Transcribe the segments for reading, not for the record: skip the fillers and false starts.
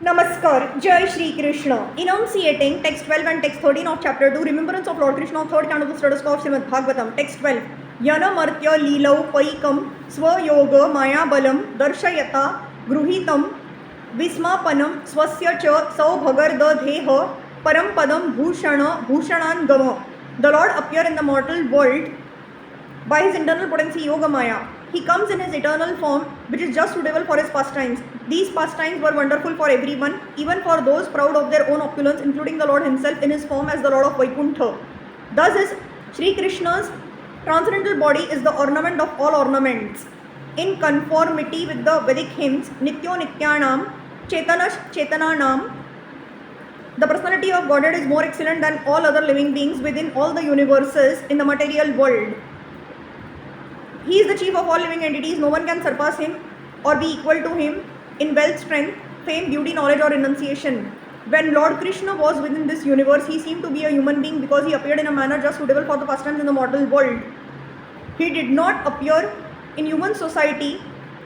Namaskar, Jai Shri Krishna. Enunciating text 12 and text 13 of chapter 2, Remembrance of Lord Krishna, third canto of the status of Srimad Bhagavatam, text 12. Yana Martya Leelau Paikam Swayoga Maya Balam Darshayata Gruhitam Vismapanam Swasya Cha Saubhagarda Dheha Param Padam Bhushanan Gama. The Lord appeared in the mortal world by his internal potency Yoga Maya. He comes in his eternal form, which is just suitable for his pastimes. These pastimes were wonderful for everyone, even for those proud of their own opulence, including the Lord himself in his form as the Lord of Vaikuntha. Thus is Sri Krishna's transcendental body is the ornament of all ornaments. In conformity with the Vedic hymns, Nityo Nityanam, Chetanash Chetananam, the personality of Godhead is more excellent than all other living beings within all the universes in the material world. He is the chief of all living entities. No one can surpass him or be equal to him in wealth, strength, fame, beauty, knowledge, or renunciation. When Lord Krishna was within this universe, he seemed to be a human being because he appeared in a manner just suitable for the pastimes in the mortal world. He did not appear in human society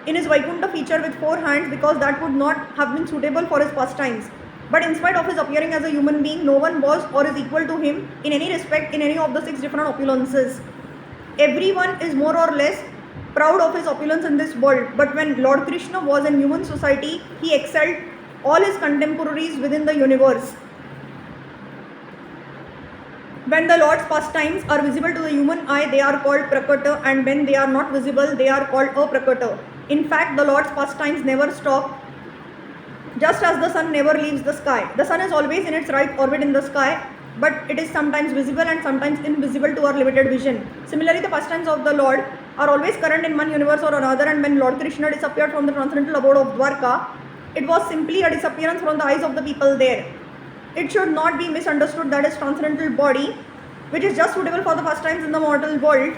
in his Vaikuntha feature with 4 hands because that would not have been suitable for his pastimes. But in spite of his appearing as a human being, no one was or is equal to him in any respect in any of the 6 different opulences. Everyone is more or less proud of his opulence in this world, but when Lord Krishna was in human society, he excelled all his contemporaries within the universe. When the Lord's pastimes are visible to the human eye, they are called prakata, and when they are not visible, they are called aprakata. In fact, the Lord's pastimes never stop, just as the sun never leaves the sky. The sun is always in its right orbit in the sky, but it is sometimes visible and sometimes invisible to our limited vision. Similarly, the pastimes of the Lord are always current in one universe or another, and when Lord Krishna disappeared from the transcendental abode of Dwarka, it was simply a disappearance from the eyes of the people there. It should not be misunderstood that his transcendental body, which is just suitable for the pastimes in the mortal world,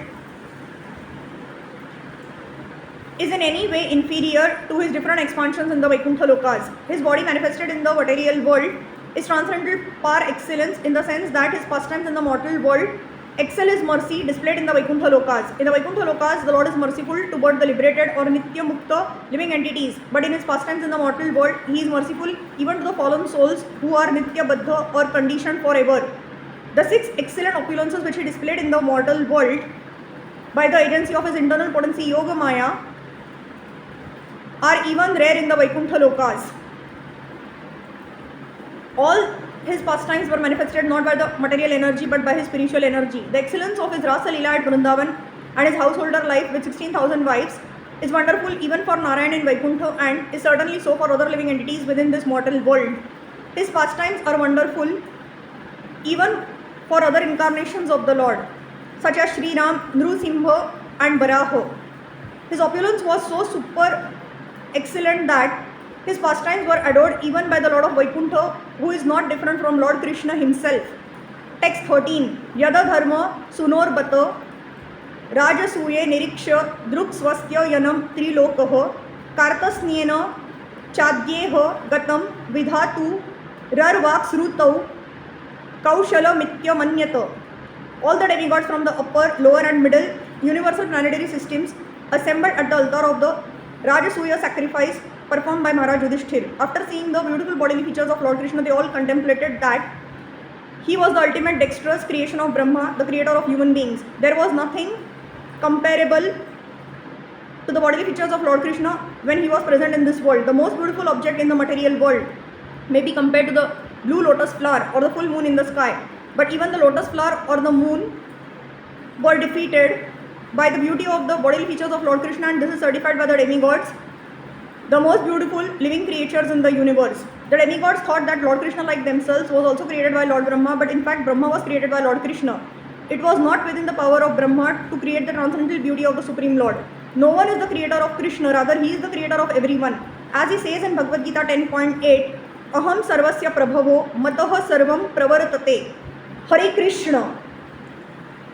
is in any way inferior to his different expansions in the Vaikuntha Lokas. His body manifested in the material world is transcendental par excellence in the sense that his pastimes in the mortal world excel his mercy displayed in the Vaikuntha Lokas. In the Vaikuntha Lokas, the Lord is merciful toward the liberated or Nitya Mukta living entities, but in his pastimes in the mortal world, he is merciful even to the fallen souls who are Nitya Baddha or conditioned forever. The 6 excellent opulences which he displayed in the mortal world by the agency of his internal potency Yoga Maya are even rare in the Vaikuntha Lokas. All his pastimes were manifested not by the material energy but by his spiritual energy. The excellence of his Rasa Leela at Vrindavan and his householder life with 16,000 wives is wonderful even for Narayan in Vaikuntha and is certainly so for other living entities within this mortal world. His pastimes are wonderful even for other incarnations of the Lord, such as Sri Ram, Nrusimha and Varaha. His opulence was so super excellent that his pastimes were adored even by the Lord of Vaikuntha, who is not different from Lord Krishna himself. Text 13. Yada dharma sunor bata rajasuye niriksha druk swastya yanam trilokaha kartasnyena chadyeha gatam vidhatu rarvak srutau kaushala mitya manyata. All the demigods from the upper, lower and middle universal planetary systems assembled at the altar of the Rajasuya sacrifice performed by Maharaj Yudhishthir. After seeing the beautiful bodily features of Lord Krishna, they all contemplated that he was the ultimate dexterous creation of Brahma, the creator of human beings. There was nothing comparable to the bodily features of Lord Krishna when he was present in this world. The most beautiful object in the material world may be compared to the blue lotus flower or the full moon in the sky. But even the lotus flower or the moon were defeated by the beauty of the bodily features of Lord Krishna, and this is certified by the demigods, the most beautiful living creatures in the universe. The demigods thought that Lord Krishna, like themselves, was also created by Lord Brahma, but in fact Brahma was created by Lord Krishna. It was not within the power of Brahma to create the transcendental beauty of the Supreme Lord. No one is the creator of Krishna, rather he is the creator of everyone. As he says in Bhagavad Gita 10.8, Aham sarvasya prabhavo mataha sarvam pravartate. Hare Krishna.